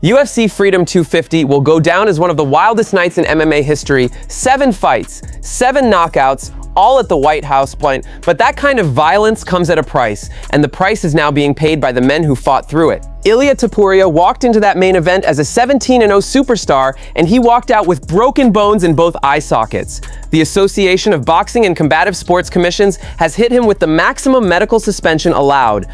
UFC Freedom 250 will go down as one of the wildest nights in MMA history. 7 fights, 7 knockouts, all at the White House point. But that kind of violence comes at a price, and the price is now being paid by the men who fought through it. Ilia Topuria walked into that main event as a 17-0 superstar, and he walked out with broken bones in both eye sockets. The Association of Boxing and Combative Sports Commissions has hit him with the maximum medical suspension allowed.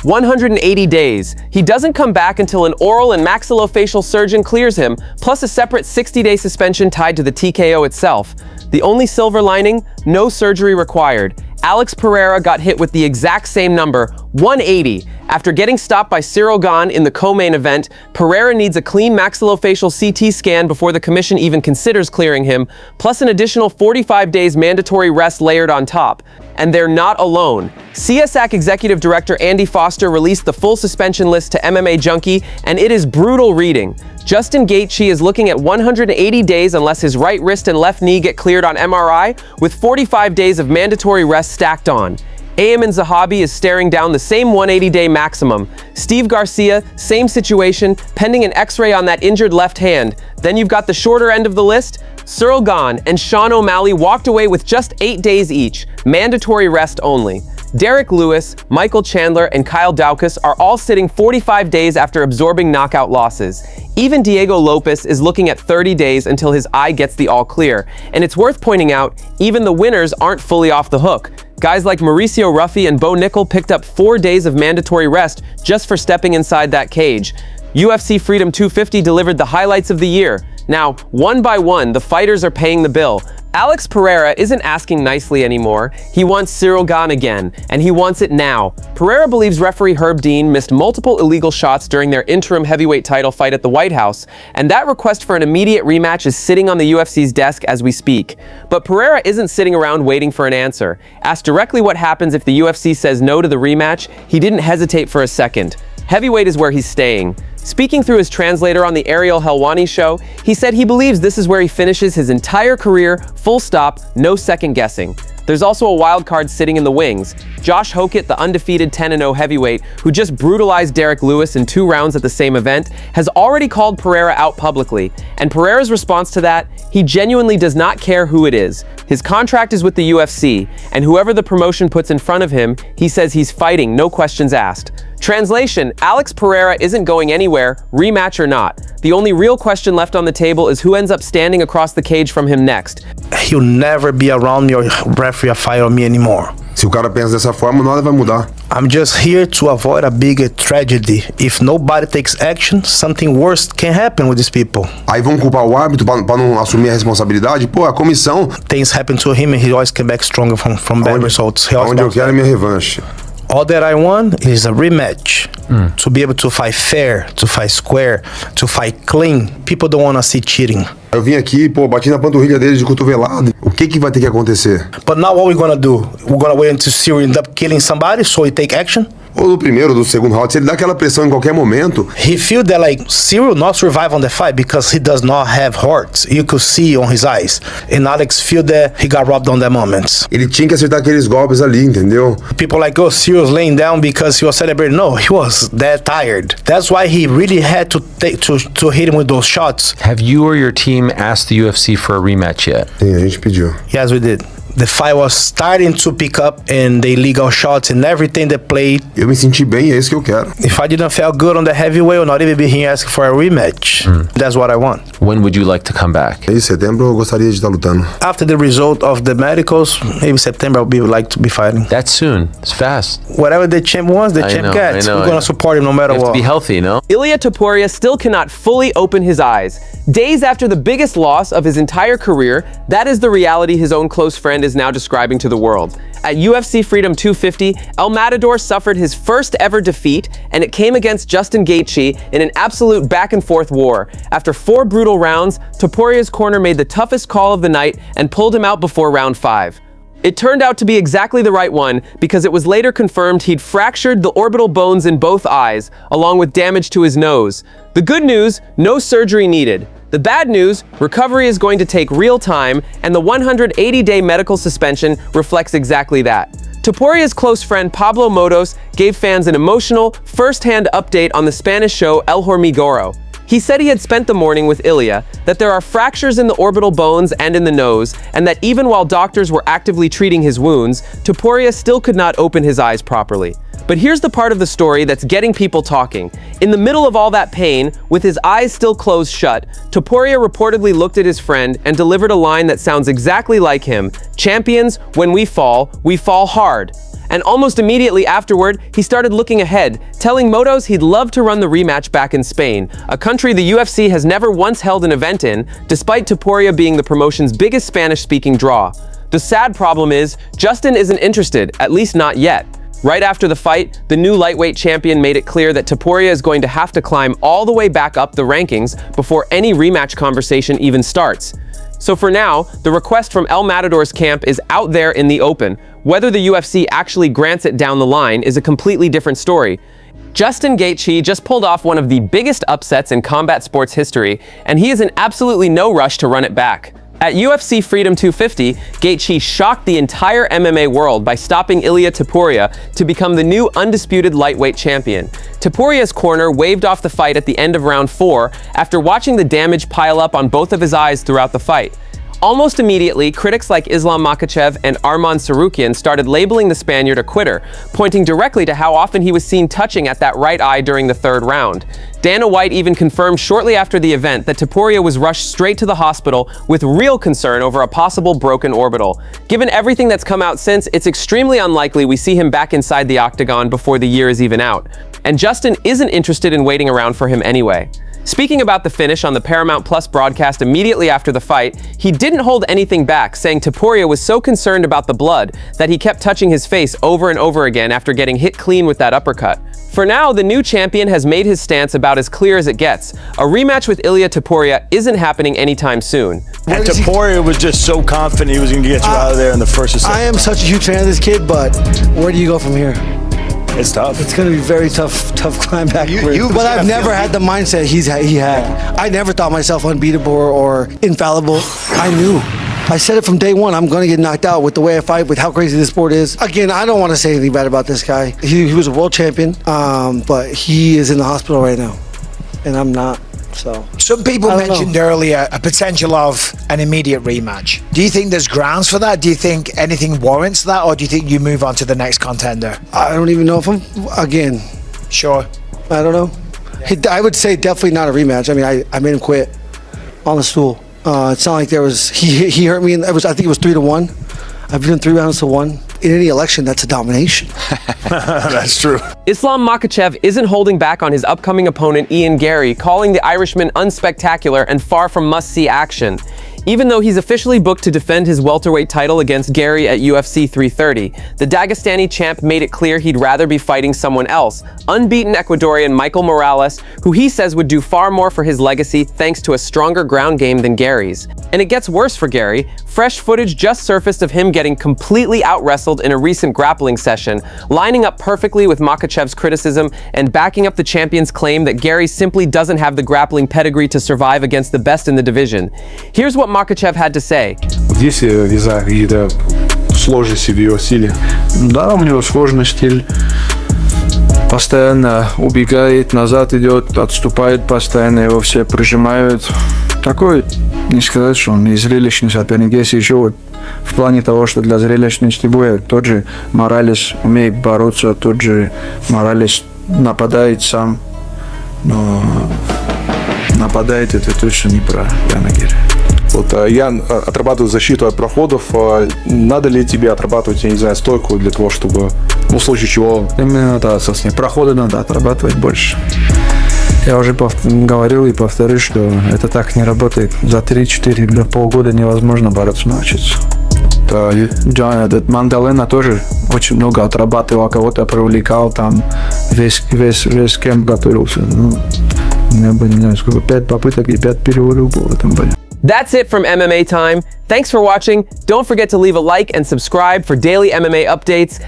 180 days. He doesn't come back until an oral and maxillofacial surgeon clears him, plus a separate 60-day suspension tied to the TKO itself. The only silver lining? No surgery required. Alex Pereira got hit with the exact same number, 180. After getting stopped by Ciryl Gane in the co-main event, Pereira needs a clean maxillofacial CT scan before the commission even considers clearing him, plus an additional 45 days mandatory rest layered on top. And they're not alone. CSAC Executive Director Andy Foster released the full suspension list to MMA Junkie, and it is brutal reading. Justin Gaethje is looking at 180 days unless his right wrist and left knee get cleared on MRI, with 45 days of mandatory rest stacked on. Ayman Zahabi is staring down the same 180-day maximum. Steve Garcia, same situation, pending an x-ray on that injured left hand. Then you've got the shorter end of the list. Ciryl Gane and Sean O'Malley walked away with just 8 days each, mandatory rest only. Derek Lewis, Michael Chandler, and Kyle Daukaus are all sitting 45 days after absorbing knockout losses. Even Diego Lopes is looking at 30 days until his eye gets the all clear. And it's worth pointing out, even the winners aren't fully off the hook. Guys like Mauricio Ruffy and Bo Nickel picked up 4 days of mandatory rest just for stepping inside that cage. UFC Freedom 250 delivered the highlights of the year. Now, one by one, the fighters are paying the bill. Alex Pereira isn't asking nicely anymore. He wants Ciryl Gane again, and he wants it now. Pereira believes referee Herb Dean missed multiple illegal shots during their interim heavyweight title fight at the White House, and that request for an immediate rematch is sitting on the UFC's desk as we speak. But Pereira isn't sitting around waiting for an answer. Asked directly what happens if the UFC says no to the rematch, he didn't hesitate for a second. Heavyweight is where he's staying. Speaking through his translator on the Ariel Helwani show, he said he believes this is where he finishes his entire career, full stop, no second guessing. There's also a wild card sitting in the wings. Josh Hokett, the undefeated 10-0 heavyweight, who just brutalized Derek Lewis in 2 rounds at the same event, has already called Pereira out publicly. And Pereira's response to that? He genuinely does not care who it is. His contract is with the UFC, and whoever the promotion puts in front of him, he says he's fighting, no questions asked. Translation, Alex Pereira isn't going anywhere, rematch or not. The only real question left on the table is who ends up standing across the cage from him next. He'll never be around me or referee a fight on me anymore. Se o cara pensa dessa forma, nada vai mudar. I'm just here to avoid a bigger tragedy. If nobody takes action, something worse can happen with these people. Aí vão culpar o árbitro pra não assumir a responsabilidade? Pô, a comissão... Things happen to him and he always came back stronger from bad results. Onde eu quero é minha revanche. All that I want is a rematch. To be able to fight fair, to fight square, to fight clean. People don't want to see cheating. Eu vim aqui, pô, bati na panturrilha dele de cotovelado. O que vai ter que acontecer? But now what we're gonna do? We're gonna wait until Ciryl end up killing somebody so he take action? Ou do primeiro ou do segundo round, se ele dá aquela pressão em qualquer momento... He feel that like Ciryl not survive on the fight because he does not have heart. You could see on his eyes. And Alex feel that he got robbed on that moment. Ele tinha que acertar aqueles golpes ali, entendeu? People like, oh, Cyryl's laying down because he was celebrating. No, he was that tired. That's why he really had to hit him with those shots. Have you or your team asked the UFC for a rematch yet? Sim, a gente pediu. Yes, we did. The fight was starting to pick up and the illegal shots and everything they played. Eu me senti bem, é isso que eu quero. If I didn't feel good on the heavyweight, I would not even be here asking for a rematch. That's what I want. When would you like to come back? Em setembro eu gostaria de estar lutando. After the result of the medicals, maybe September I'll like to be fighting. That's soon. It's fast. Whatever the champ wants, the champ gets. We're gonna support him no matter what. You have to be healthy, no? Ilia Topuria still cannot fully open his eyes. Days after the biggest loss of his entire career, that is the reality his own close friend is now describing to the world. At UFC Freedom 250, El Matador suffered his first ever defeat, and it came against Justin Gaethje in an absolute back-and-forth war. After 4 brutal rounds, Topuria's corner made the toughest call of the night and pulled him out before round 5. It turned out to be exactly the right one because it was later confirmed he'd fractured the orbital bones in both eyes, along with damage to his nose. The good news, no surgery needed. The bad news, recovery is going to take real time, and the 180-day medical suspension reflects exactly that. Topuria's close friend Pablo Motos gave fans an emotional, first-hand update on the Spanish show El Hormiguero. He said he had spent the morning with Ilia, that there are fractures in the orbital bones and in the nose, and that even while doctors were actively treating his wounds, Topuria still could not open his eyes properly. But here's the part of the story that's getting people talking. In the middle of all that pain, with his eyes still closed shut, Topuria reportedly looked at his friend and delivered a line that sounds exactly like him: "Champions, when we fall hard." And almost immediately afterward, he started looking ahead, telling Motos he'd love to run the rematch back in Spain, a country the UFC has never once held an event in, despite Topuria being the promotion's biggest Spanish-speaking draw. The sad problem is, Justin isn't interested, at least not yet. Right after the fight, the new lightweight champion made it clear that Topuria is going to have to climb all the way back up the rankings before any rematch conversation even starts. So for now, the request from El Matador's camp is out there in the open. Whether the UFC actually grants it down the line is a completely different story. Justin Gaethje just pulled off one of the biggest upsets in combat sports history, and he is in absolutely no rush to run it back. At UFC Freedom 250, Gaethje shocked the entire MMA world by stopping Ilia Topuria to become the new undisputed lightweight champion. Topuria's corner waved off the fight at the end of round 4 after watching the damage pile up on both of his eyes throughout the fight. Almost immediately, critics like Islam Makhachev and Arman Tsarukyan started labeling the Spaniard a quitter, pointing directly to how often he was seen touching at that right eye during the third round. Dana White even confirmed shortly after the event that Topuria was rushed straight to the hospital with real concern over a possible broken orbital. Given everything that's come out since, it's extremely unlikely we see him back inside the octagon before the year is even out. And Justin isn't interested in waiting around for him anyway. Speaking about the finish on the Paramount Plus broadcast immediately after the fight, he didn't hold anything back, saying Topuria was so concerned about the blood that he kept touching his face over and over again after getting hit clean with that uppercut. For now, the new champion has made his stance about as clear as it gets. A rematch with Ilia Topuria isn't happening anytime soon. And Topuria was just so confident he was going to get you out of there in the first or second I am round. such a huge fan of this kid, but where do you go from here? It's tough. It's going to be very tough climb back. But I've never had the mindset he had. Yeah. I never thought myself unbeatable or infallible. I knew. I said it from day one, I'm going to get knocked out with the way I fight, with how crazy this sport is. Again, I don't want to say anything bad about this guy. He was a world champion, but he is in the hospital right now, and I'm not. So some people mentioned earlier a potential of an immediate rematch. Do you think there's grounds for that? Do you think anything warrants that, or do you think you move on to the next contender? I don't even know if I'm, again. Sure. I don't know. Yeah. I would say definitely not a rematch. I mean, I made him quit on the stool. It's not like there was, he hurt me, and I think it was 3-1. I've been in 3 rounds to 1. In any election, that's a domination. That's true. Islam Makhachev isn't holding back on his upcoming opponent Ian Garry, calling the Irishman unspectacular and far from must-see action. Even though he's officially booked to defend his welterweight title against Garry at UFC 330, the Dagestani champ made it clear he'd rather be fighting someone else, unbeaten Ecuadorian Michael Morales, who he says would do far more for his legacy thanks to a stronger ground game than Garry's. And it gets worse for Garry. Fresh footage just surfaced of him getting completely out-wrestled in a recent grappling session, lining up perfectly with Makhachev's criticism and backing up the champion's claim that Garry simply doesn't have the grappling pedigree to survive against the best in the division. Here's what Makhachev had to say. Здесь вяза какие-то сложности в ее стиле. Да, у него сложный стиль. Постоянно убегает, назад идет, отступает постоянно, его все прижимают. Такой, не сказать, что он и зрелищный соперник. Есть еще вот в плане того, что для зрелищности боя тот же Моралес умеет бороться, тот же Моралес нападает сам. Но нападает это точно не про Яна Гарри. Вот Ян отрабатывает защиту от проходов. Надо ли тебе отрабатывать, я не знаю, стойку для того, чтобы, в случае чего... Именно да, собственно, проходы надо отрабатывать больше. Я уже говорил и повторюсь, что это так не работает. За 3-4 до полгода невозможно бороться научиться. Этот Мандалена тоже очень много отрабатывал, кого-то привлекал, там весь кемп готовился. Ну, у меня было, не знаю, сколько, 5 попыток и 5 переворотов было в этом бою. That's it from MMA Time. Thanks for watching. Don't forget to leave a like and subscribe for daily MMA updates.